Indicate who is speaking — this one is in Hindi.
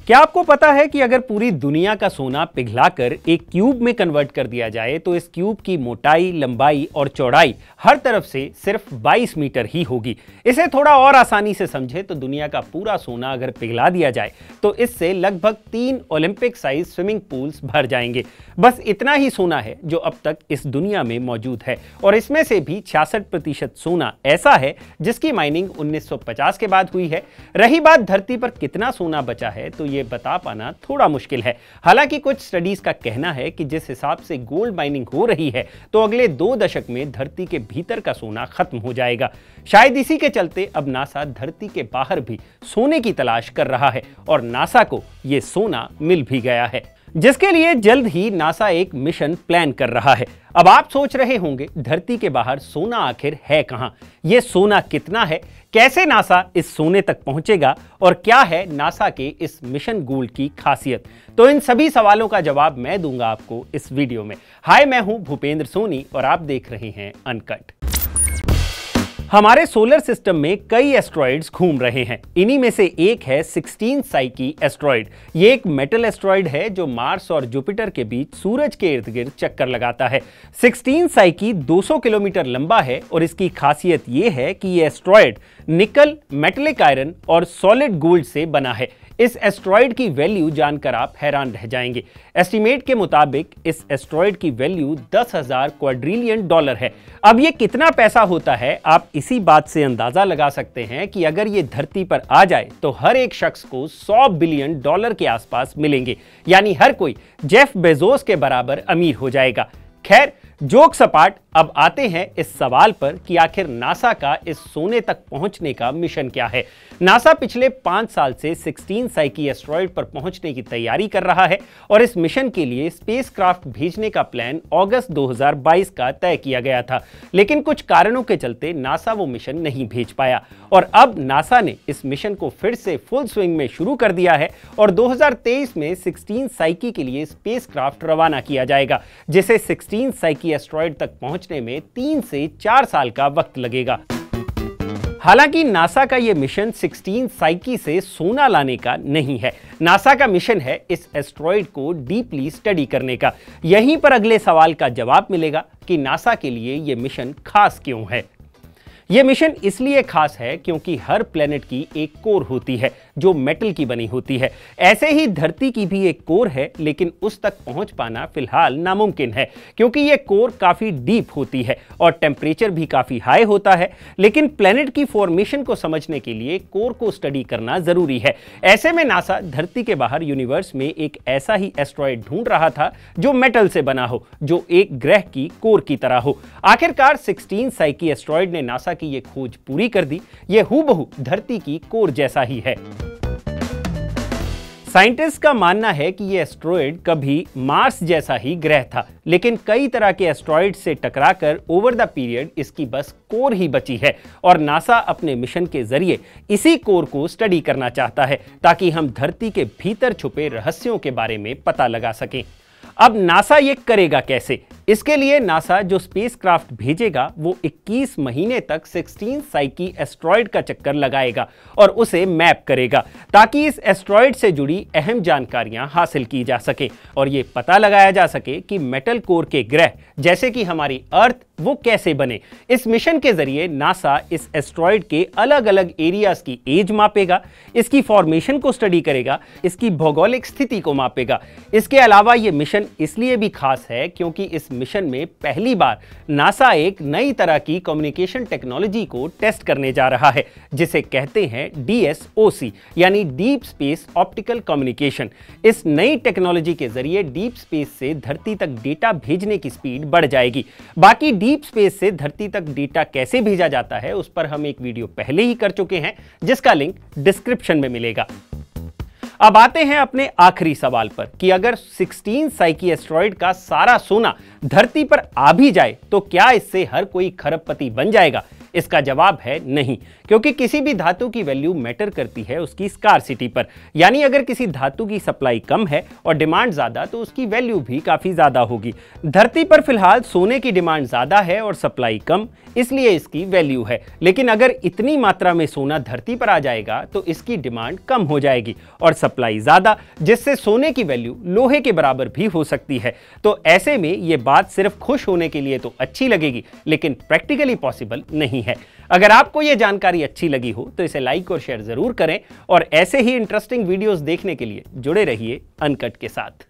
Speaker 1: क्या आपको पता है कि अगर पूरी दुनिया का सोना पिघलाकर एक क्यूब में कन्वर्ट कर दिया जाए तो इस क्यूब की मोटाई, लंबाई और चौड़ाई हर तरफ से सिर्फ 22 मीटर ही होगी। इसे थोड़ा और आसानी से समझे तो दुनिया का पूरा सोना अगर पिघला दिया जाए तो इससे लगभग 3 ओलंपिक साइज स्विमिंग पूल्स भर जाएंगे। बस इतना ही सोना है जो अब तक इस दुनिया में मौजूद है और इसमें से भी 66% सोना ऐसा है जिसकी माइनिंग 1950 के बाद हुई है। रही बात धरती पर कितना सोना बचा है तो ये बता पाना थोड़ा मुश्किल है। हालांकि कुछ स्टडीज का कहना है कि जिस हिसाब से गोल्ड माइनिंग हो रही है तो अगले 2 दशक में धरती के भीतर का सोना खत्म हो जाएगा। शायद इसी के चलते अब नासा धरती के बाहर भी सोने की तलाश कर रहा है और नासा को यह सोना मिल भी गया है, जिसके लिए जल्द ही नासा एक मिशन प्लान कर रहा है। अब आप सोच रहे होंगे धरती के बाहर सोना आखिर है कहां, यह सोना कितना है, कैसे नासा इस सोने तक पहुंचेगा और क्या है नासा के इस मिशन गोल्ड की खासियत। तो इन सभी सवालों का जवाब मैं दूंगा आपको इस वीडियो में। हाय, मैं हूं भूपेंद्र सोनी और आप देख रहे हैं अनकट। हमारे सोलर सिस्टम में कई एस्ट्रॉइड्स घूम रहे हैं। इन्हीं में से एक है 16 साइकी एस्ट्रॉइड। ये एक मेटल एस्ट्रॉइड है जो मार्स और जुपिटर के बीच सूरज के इर्द गिर्द चक्कर लगाता है। 16 साइकी 200 किलोमीटर लंबा है और इसकी खासियत ये है कि ये एस्ट्रॉइड निकल, मेटेलिक आयरन और सॉलिड गोल्ड से बना है। इस एस्ट्रॉइड की वैल्यू जानकर आप हैरान रह जाएंगे। एस्टीमेट के मुताबिक इस एस्ट्रॉइड की वैल्यू 10,000 क्वाड्रिलियन डॉलर है। अब ये कितना पैसा होता है आप इसी बात से अंदाजा लगा सकते हैं कि अगर ये धरती पर आ जाए तो हर एक शख्स को 100 बिलियन डॉलर के आसपास मिलेंगे, यानी हर कोई जेफ बेजोस के बराबर अमीर हो जाएगा। खैर, जोक सपाट, अब आते हैं इस सवाल पर कि आखिर नासा का इस सोने तक पहुंचने का मिशन क्या है। नासा पिछले 5 साल से 16 साइकी एस्ट्रॉइड पर पहुंचने की तैयारी कर रहा है और इस मिशन के लिए स्पेसक्राफ्ट भेजने का प्लान अगस्त 2022 का तय किया गया था, लेकिन कुछ कारणों के चलते नासा वो मिशन नहीं भेज पाया और अब नासा ने इस मिशन को फिर से फुल स्विंग में शुरू कर दिया है और 2023 में 16 साइकी के लिए स्पेसक्राफ्ट रवाना किया जाएगा, जिसे 16 साइकी एस्ट्रॉइड तक पहुंचने में 3 से 4 साल का वक्त लगेगा। हालांकि नासा का यह मिशन 16 साइकी से सोना लाने का नहीं है। नासा का मिशन है इस एस्ट्रॉइड को डीपली स्टडी करने का। यहीं पर अगले सवाल का जवाब मिलेगा कि नासा के लिए यह मिशन खास क्यों है। यह मिशन इसलिए खास है क्योंकि हर प्लेनेट की एक कोर होती है जो मेटल की बनी होती है। ऐसे ही धरती की भी एक कोर है, लेकिन उस तक पहुंच पाना फिलहाल नामुमकिन है क्योंकि यह कोर काफी डीप होती है और टेम्परेचर भी काफी हाई होता है। लेकिन प्लेनेट की फॉर्मेशन को समझने के लिए कोर को स्टडी करना जरूरी है। ऐसे में नासा धरती के बाहर यूनिवर्स में एक ऐसा ही एस्ट्रॉइड ढूंढ रहा था जो मेटल से बना हो, जो एक ग्रह की कोर की तरह हो। आखिरकार 16 साइकी एस्ट्रॉइड ने नासा की ये खोज पूरी कर दी। ये हूबहू धरती की कोर जैसा ही है। साइंटिस्ट का मानना है कि यह एस्ट्रॉइड कभी मार्स जैसा ही ग्रह था, लेकिन कई तरह के एस्ट्रॉइड से टकराकर ओवर द पीरियड इसकी बस कोर ही बची है और नासा अपने मिशन के जरिए इसी कोर को स्टडी करना चाहता है ताकि हम धरती के भीतर छुपे रहस्यों के बारे में पता लगा सकें। अब नासा ये करेगा कैसे? इसके लिए नासा जो स्पेसक्राफ्ट भेजेगा वो 21 महीने तक 16 साइकी एस्ट्रॉइड का चक्कर लगाएगा और उसे मैप करेगा ताकि इस एस्ट्रॉइड से जुड़ी अहम जानकारियां हासिल की जा सके और ये पता लगाया जा सके कि मेटल कोर के ग्रह जैसे कि हमारी अर्थ वो कैसे बने। इस मिशन के जरिए नासा इस एस्ट्रॉइड के अलग अलग एरियाज की एज मापेगा, इसकी फॉर्मेशन को स्टडी करेगा, इसकी भौगोलिक स्थिति को मापेगा। इसके अलावा यह मिशन इसलिए भी खास है क्योंकि इस मिशन में पहली बार नासा एक नई तरह की कम्युनिकेशन टेक्नोलॉजी को टेस्ट करने जा रहा है जिसे कहते हैं DSOC यानी डीप स्पेस ऑप्टिकल कम्युनिकेशन। इस नई टेक्नोलॉजी के जरिए डीप स्पेस से धरती तक डेटा भेजने की स्पीड बढ़ जाएगी। बाकी डीप स्पेस से धरती तक डेटा कैसे भेजा जाता है उस पर हम एक वीडियो पहले ही कर चुके हैं जिसका लिंक डिस्क्रिप्शन में मिलेगा। अब आते हैं अपने आखिरी सवाल पर कि अगर 16 साइकी एस्ट्रॉइड का सारा सोना धरती पर आ भी जाए तो क्या इससे हर कोई खरबपति बन जाएगा? इसका जवाब है नहीं, क्योंकि किसी भी धातु की वैल्यू मैटर करती है उसकी स्कार्सिटी पर। यानी अगर किसी धातु की सप्लाई कम है और डिमांड ज्यादा तो उसकी वैल्यू भी काफी ज्यादा होगी। धरती पर फिलहाल सोने की डिमांड ज्यादा है और सप्लाई कम, इसलिए इसकी वैल्यू है। लेकिन अगर इतनी मात्रा में सोना धरती पर आ जाएगा तो इसकी डिमांड कम हो जाएगी और सप्लाई ज्यादा, जिससे सोने की वैल्यू लोहे के बराबर भी हो सकती है। तो ऐसे में यह बात सिर्फ खुश होने के लिए तो अच्छी लगेगी, लेकिन प्रैक्टिकली पॉसिबल नहीं है। अगर आपको यह जानकारी अच्छी लगी हो तो इसे लाइक और शेयर जरूर करें और ऐसे ही इंटरेस्टिंग वीडियोस देखने के लिए जुड़े रहिए अनकट के साथ।